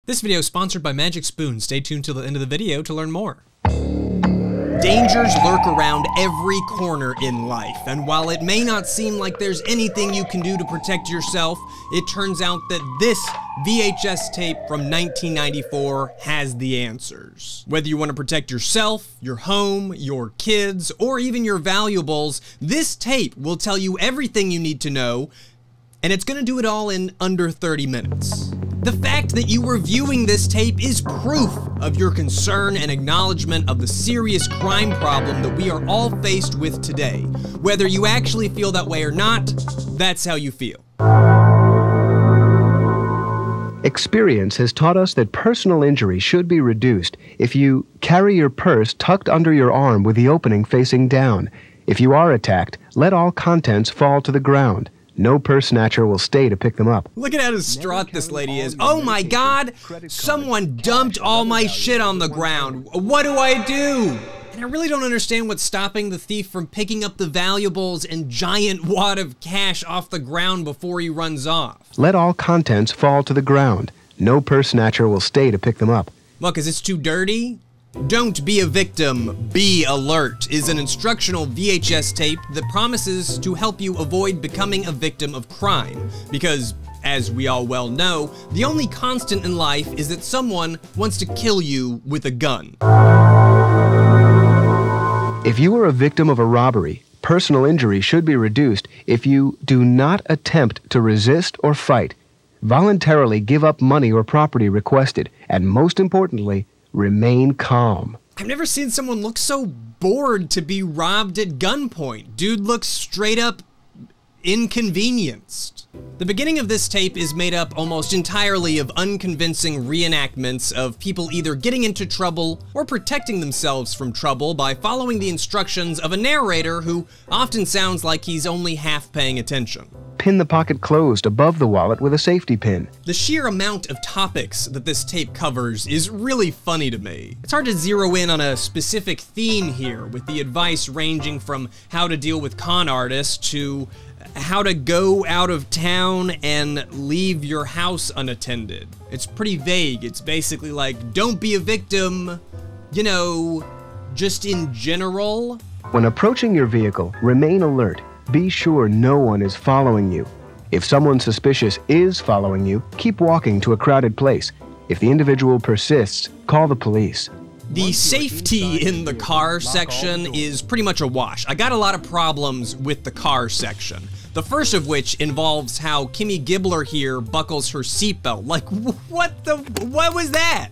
This video is sponsored by Magic Spoon. Stay tuned till the end of the video to learn more. Dangers lurk around every corner in life, and while it may not seem like there's anything you can do to protect yourself, it turns out that this VHS tape from 1994 has the answers. Whether you want to protect yourself, your home, your kids, or even your valuables, this tape will tell you everything you need to know, and it's gonna do it all in under 30 minutes. The fact that you were viewing this tape is proof of your concern and acknowledgement of the serious crime problem that we are all faced with today. Whether you actually feel that way or not, that's how you feel. Experience has taught us that personal injury should be reduced if you carry your purse tucked under your arm with the opening facing down. If you are attacked, let all contents fall to the ground. No purse snatcher will stay to pick them up. Look at how distraught this lady is. Oh my God, someone dumped all my shit on the ground. What do I do? And I really don't understand what's stopping the thief from picking up the valuables and giant wad of cash off the ground before he runs off. Let all contents fall to the ground. No purse snatcher will stay to pick them up. What, 'cause it's too dirty? Don't Be a Victim, Be Alert is an instructional VHS tape that promises to help you avoid becoming a victim of crime. Because, as we all well know, the only constant in life is that someone wants to kill you with a gun. If you are a victim of a robbery, personal injury should be reduced if you do not attempt to resist or fight, voluntarily give up money or property requested, and most importantly, remain calm. I've never seen someone look so bored to be robbed at gunpoint. Dude looks straight up inconvenienced. The beginning of this tape is made up almost entirely of unconvincing reenactments of people either getting into trouble or protecting themselves from trouble by following the instructions of a narrator who often sounds like he's only half paying attention. Pin the pocket closed above the wallet with a safety pin. The sheer amount of topics that this tape covers is really funny to me. It's hard to zero in on a specific theme here, with the advice ranging from how to deal with con artists to how to go out of town and leave your house unattended. It's pretty vague. It's basically like, don't be a victim, you know, just in general. When approaching your vehicle, remain alert. Be sure no one is following you. If someone suspicious is following you, keep walking to a crowded place. If the individual persists, call the police. The safety in the car section is pretty much a wash. I got a lot of problems with the car section. The first of which involves how Kimmy Gibbler here buckles her seatbelt. Like, what was that?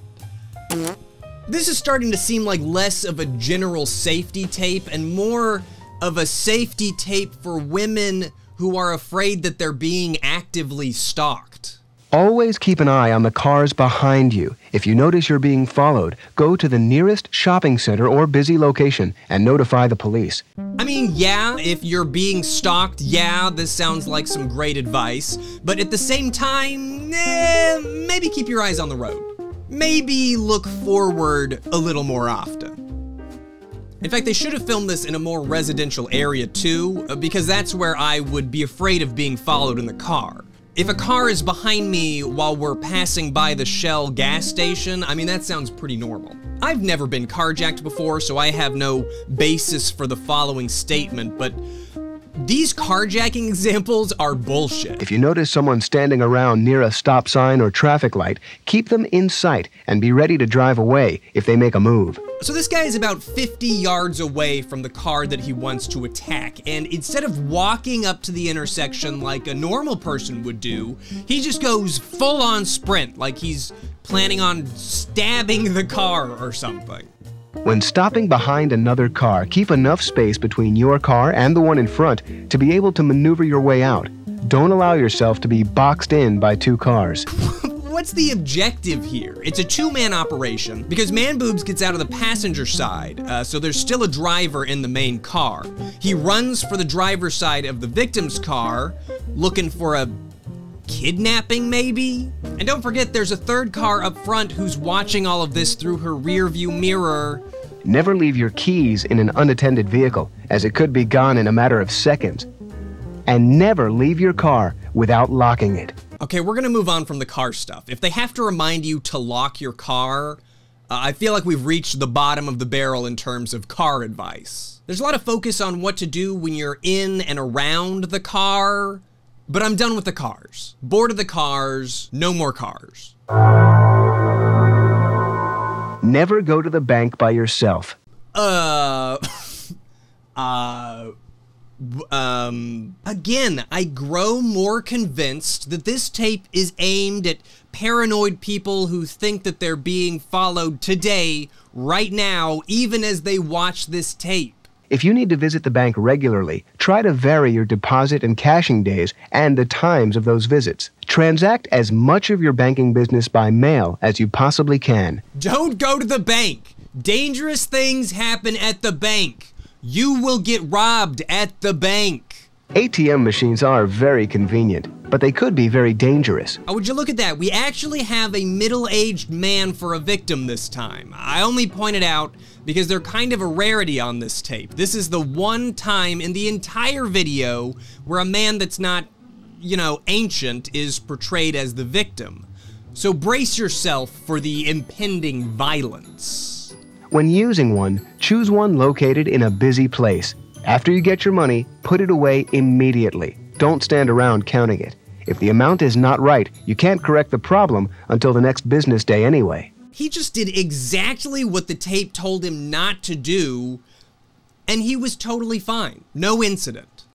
This is starting to seem like less of a general safety tape and more of a safety tape for women who are afraid that they're being actively stalked. Always keep an eye on the cars behind you. If you notice you're being followed, go to the nearest shopping center or busy location and notify the police. I mean, yeah, if you're being stalked, yeah, this sounds like some great advice, but at the same time, maybe keep your eyes on the road. Maybe look forward a little more often. In fact, they should have filmed this in a more residential area too, because that's where I would be afraid of being followed in the car. If a car is behind me while we're passing by the Shell gas station, I mean, that sounds pretty normal. I've never been carjacked before, so I have no basis for the following statement, but these carjacking examples are bullshit. If you notice someone standing around near a stop sign or traffic light, keep them in sight and be ready to drive away if they make a move. So this guy is about 50 yards away from the car that he wants to attack, and instead of walking up to the intersection like a normal person would do, he just goes full-on sprint, like he's planning on stabbing the car or something. When stopping behind another car, keep enough space between your car and the one in front to be able to maneuver your way out. Don't allow yourself to be boxed in by two cars. What's the objective here? It's a two-man operation because Man Boobs gets out of the passenger side, so there's still a driver in the main car. He runs for the driver's side of the victim's car, looking for a kidnapping, maybe? And don't forget, there's a third car up front who's watching all of this through her rear view mirror. Never leave your keys in an unattended vehicle, as it could be gone in a matter of seconds. And never leave your car without locking it. Okay, we're gonna move on from the car stuff. If they have to remind you to lock your car, I feel like we've reached the bottom of the barrel in terms of car advice. There's a lot of focus on what to do when you're in and around the car, but I'm done with the cars. Bored of the cars, no more cars. Never go to the bank by yourself. Again, I grow more convinced that this tape is aimed at paranoid people who think that they're being followed today, right now, even as they watch this tape. If you need to visit the bank regularly, try to vary your deposit and cashing days and the times of those visits. Transact as much of your banking business by mail as you possibly can. Don't go to the bank. Dangerous things happen at the bank. You will get robbed at the bank. ATM machines are very convenient, but they could be very dangerous. Oh, would you look at that? We actually have a middle-aged man for a victim this time. I only pointed out because they're kind of a rarity on this tape. This is the one time in the entire video where a man that's not, you know, ancient is portrayed as the victim. So brace yourself for the impending violence. When using one, choose one located in a busy place. After you get your money, put it away immediately. Don't stand around counting it. If the amount is not right, you can't correct the problem until the next business day anyway. He just did exactly what the tape told him not to do, and he was totally fine. No incident.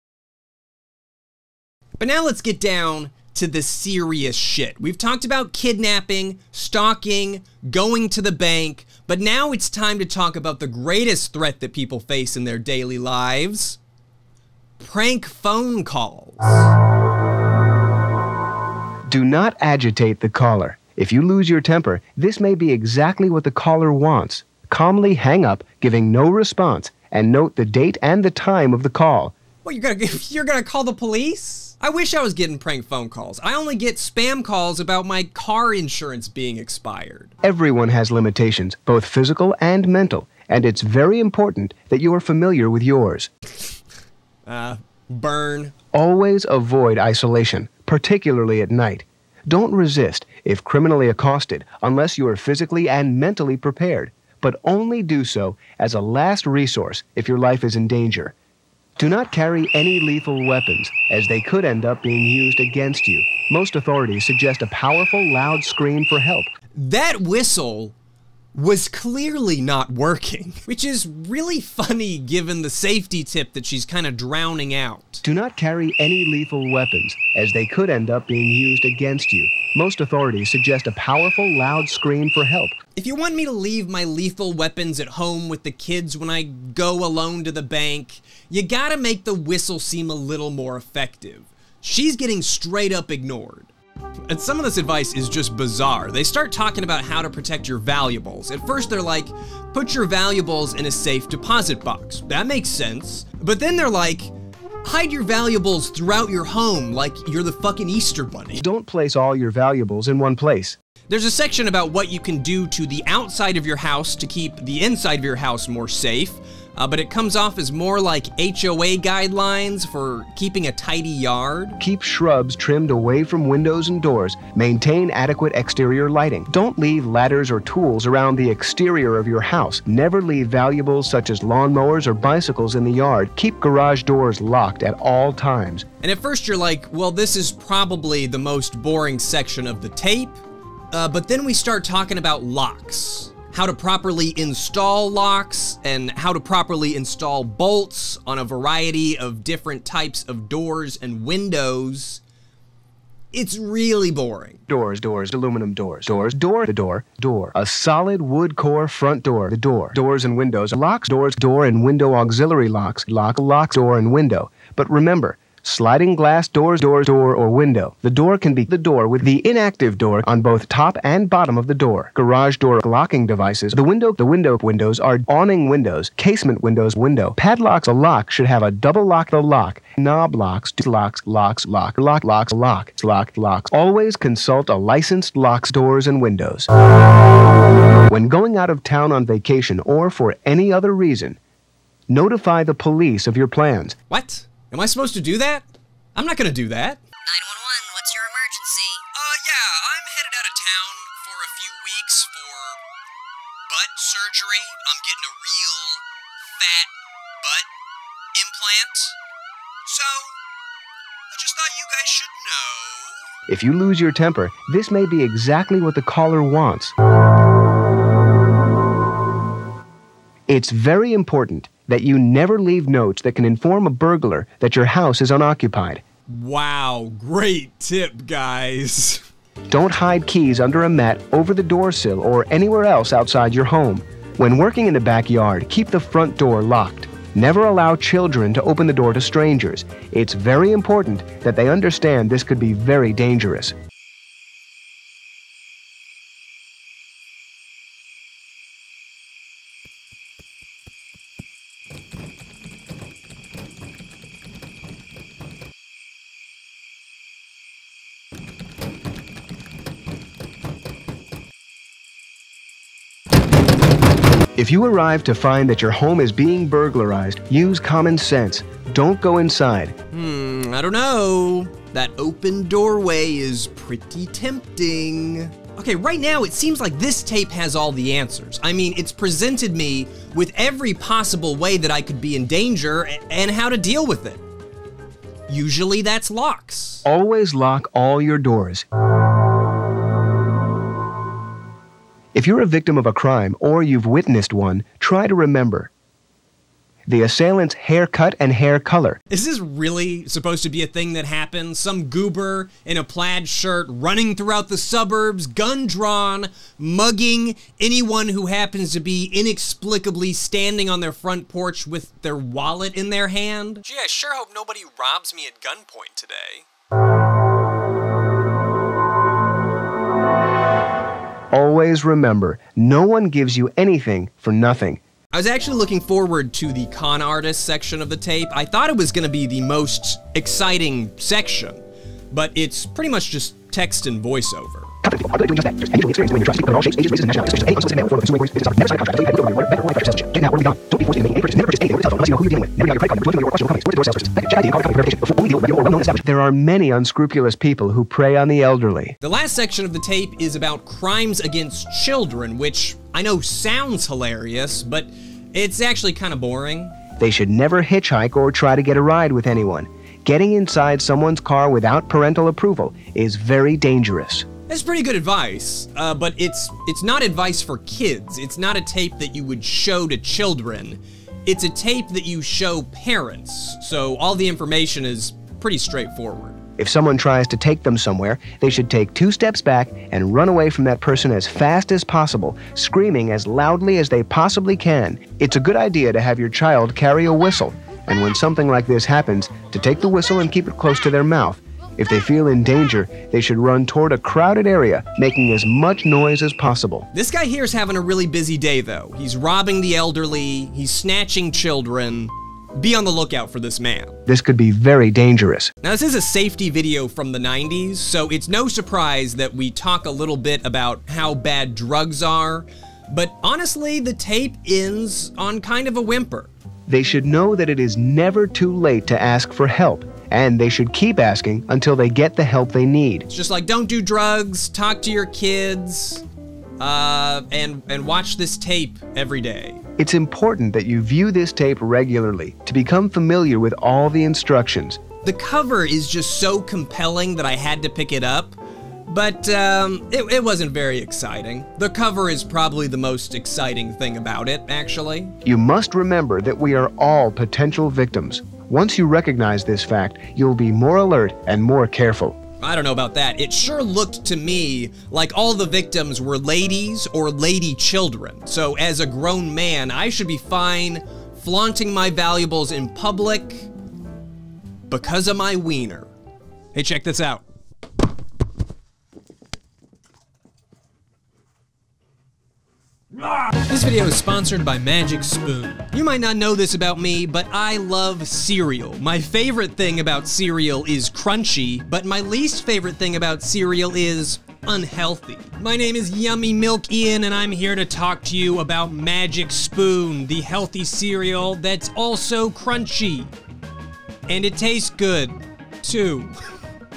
But now let's get down to the serious shit. We've talked about kidnapping, stalking, going to the bank, but now it's time to talk about the greatest threat that people face in their daily lives: prank phone calls. Do not agitate the caller. If you lose your temper, this may be exactly what the caller wants. Calmly hang up, giving no response, and note the date and the time of the call. What, you're gonna call the police? I wish I was getting prank phone calls. I only get spam calls about my car insurance being expired. Everyone has limitations, both physical and mental, and it's very important that you are familiar with yours. Burn. Always avoid isolation, particularly at night. Don't resist if criminally accosted unless you are physically and mentally prepared, but only do so as a last resource if your life is in danger. Do not carry any lethal weapons, as they could end up being used against you. Most authorities suggest a powerful, loud scream for help. That whistle was clearly not working, which is really funny given the safety tip that she's kind of drowning out. Do not carry any lethal weapons, as they could end up being used against you. Most authorities suggest a powerful, loud scream for help. If you want me to leave my lethal weapons at home with the kids when I go alone to the bank, you gotta make the whistle seem a little more effective. She's getting straight up ignored. And some of this advice is just bizarre. They start talking about how to protect your valuables. At first they're like, put your valuables in a safe deposit box. That makes sense. But then they're like, hide your valuables throughout your home like you're the fucking Easter Bunny. Don't place all your valuables in one place. There's a section about what you can do to the outside of your house to keep the inside of your house more safe, but it comes off as more like HOA guidelines for keeping a tidy yard. Keep shrubs trimmed away from windows and doors. Maintain adequate exterior lighting. Don't leave ladders or tools around the exterior of your house. Never leave valuables such as lawnmowers or bicycles in the yard. Keep garage doors locked at all times. And at first you're like, well, this is probably the most boring section of the tape. But then we start talking about locks. How to properly install locks and how to properly install bolts on a variety of different types of doors and windows. It's really boring. Doors, aluminum doors, the door. A solid wood core front door, the door. Doors and windows, locks, doors, door and window auxiliary locks, lock, door and window. But remember, sliding glass doors, door or window. The door can be the door with the inactive door on both top and bottom of the door. Garage door locking devices. The window windows are awning windows, casement windows, window. Padlocks. A lock should have a double lock. The lock. Knob locks. Locks. Always consult a licensed locks, doors, and windows. When going out of town on vacation or for any other reason, notify the police of your plans. What? Am I supposed to do that? I'm not gonna do that. 911, what's your emergency? tickets for butt surgery. I'm getting a real fat butt implant. So, I just thought you guys should know. If you lose your temper, this may be exactly what the caller wants. It's very important that you never leave notes that can inform a burglar that your house is unoccupied. Wow, great tip, guys. Don't hide keys under a mat, over the door sill, or anywhere else outside your home. When working in the backyard, keep the front door locked. Never allow children to open the door to strangers. It's very important that they understand this could be very dangerous. If you arrive to find that your home is being burglarized, use common sense. Don't go inside. I don't know. That open doorway is pretty tempting. Okay, right now it seems like this tape has all the answers. I mean, it's presented me with every possible way that I could be in danger and how to deal with it. Usually that's locks. Always lock all your doors. If you're a victim of a crime or you've witnessed one, try to remember the assailant's haircut and hair color. Is this really supposed to be a thing that happens? Some goober in a plaid shirt running throughout the suburbs, gun drawn, mugging anyone who happens to be inexplicably standing on their front porch with their wallet in their hand? Gee, I sure hope nobody robs me at gunpoint today. Always remember, no one gives you anything for nothing. I was actually looking forward to the con artist section of the tape. I thought it was going to be the most exciting section, but it's pretty much just text and voiceover. There are many unscrupulous people who prey on the elderly. The last section of the tape is about crimes against children, which I know sounds hilarious, but it's actually kind of boring. They should never hitchhike or try to get a ride with anyone. Getting inside someone's car without parental approval is very dangerous. That's pretty good advice, but it's not advice for kids. It's not a tape that you would show to children. It's a tape that you show parents, so all the information is pretty straightforward. If someone tries to take them somewhere, they should take 2 steps back and run away from that person as fast as possible, screaming as loudly as they possibly can. It's a good idea to have your child carry a whistle, and when something like this happens, to take the whistle and keep it close to their mouth. If they feel in danger, they should run toward a crowded area, making as much noise as possible. This guy here is having a really busy day, though. He's robbing the elderly, he's snatching children. Be on the lookout for this man. This could be very dangerous. Now, this is a safety video from the 90s, so it's no surprise that we talk a little bit about how bad drugs are, but honestly, the tape ends on kind of a whimper. They should know that it is never too late to ask for help, and they should keep asking until they get the help they need. It's just like, don't do drugs, talk to your kids, and watch this tape every day. It's important that you view this tape regularly to become familiar with all the instructions. The cover is just so compelling that I had to pick it up, but it wasn't very exciting. The cover is probably the most exciting thing about it, actually. You must remember that we are all potential victims. Once you recognize this fact, you'll be more alert and more careful. I don't know about that. It sure looked to me like all the victims were ladies or lady children. So as a grown man, I should be fine flaunting my valuables in public because of my wiener. Hey, check this out. This video is sponsored by Magic Spoon. You might not know this about me, but I love cereal. My favorite thing about cereal is crunchy, but my least favorite thing about cereal is unhealthy. My name is Yummy Milk Ian, and I'm here to talk to you about Magic Spoon, the healthy cereal that's also crunchy. And it tastes good, too.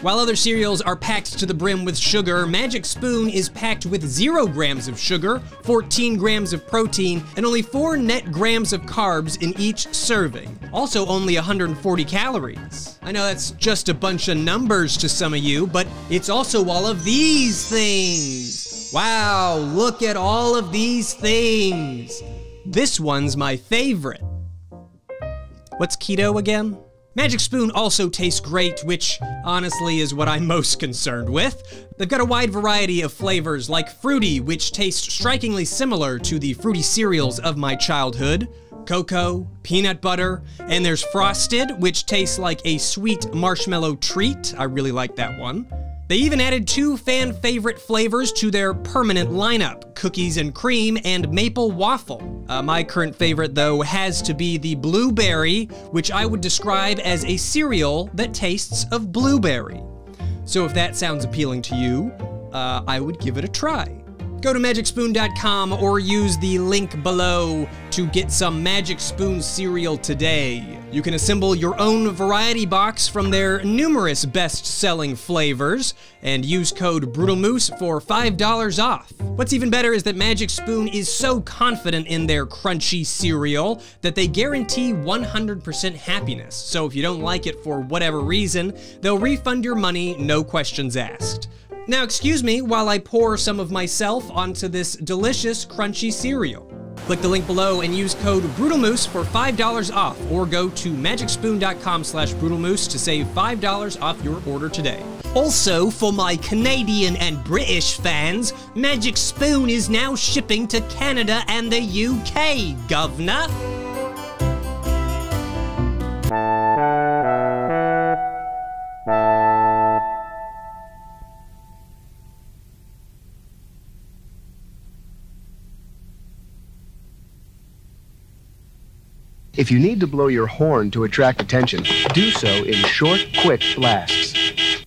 While other cereals are packed to the brim with sugar, Magic Spoon is packed with 0 grams of sugar, 14 grams of protein, and only 4 net grams of carbs in each serving. Also only 140 calories. I know that's just a bunch of numbers to some of you, but it's also all of these things. Wow, look at all of these things. This one's my favorite. What's keto again? Magic Spoon also tastes great, which honestly is what I'm most concerned with. They've got a wide variety of flavors like Fruity, which tastes strikingly similar to the fruity cereals of my childhood, cocoa, peanut butter, and there's Frosted, which tastes like a sweet marshmallow treat. I really like that one. They even added 2 fan favorite flavors to their permanent lineup, cookies and cream and maple waffle. My current favorite though has to be the blueberry, which I would describe as a cereal that tastes of blueberry. So if that sounds appealing to you, I would give it a try. Go to magicspoon.com or use the link below to get some Magic Spoon cereal today. You can assemble your own variety box from their numerous best-selling flavors and use code brutalmoose for $5 off. What's even better is that Magic Spoon is so confident in their crunchy cereal that they guarantee 100% happiness. So if you don't like it for whatever reason, they'll refund your money, no questions asked. Now excuse me while I pour some of myself onto this delicious, crunchy cereal. Click the link below and use code brutalmoose for $5 off, or go to magicspoon.com/brutalmoose to save $5 off your order today. Also, for my Canadian and British fans, Magic Spoon is now shipping to Canada and the UK, governor. If you need to blow your horn to attract attention, do so in short, quick blasts.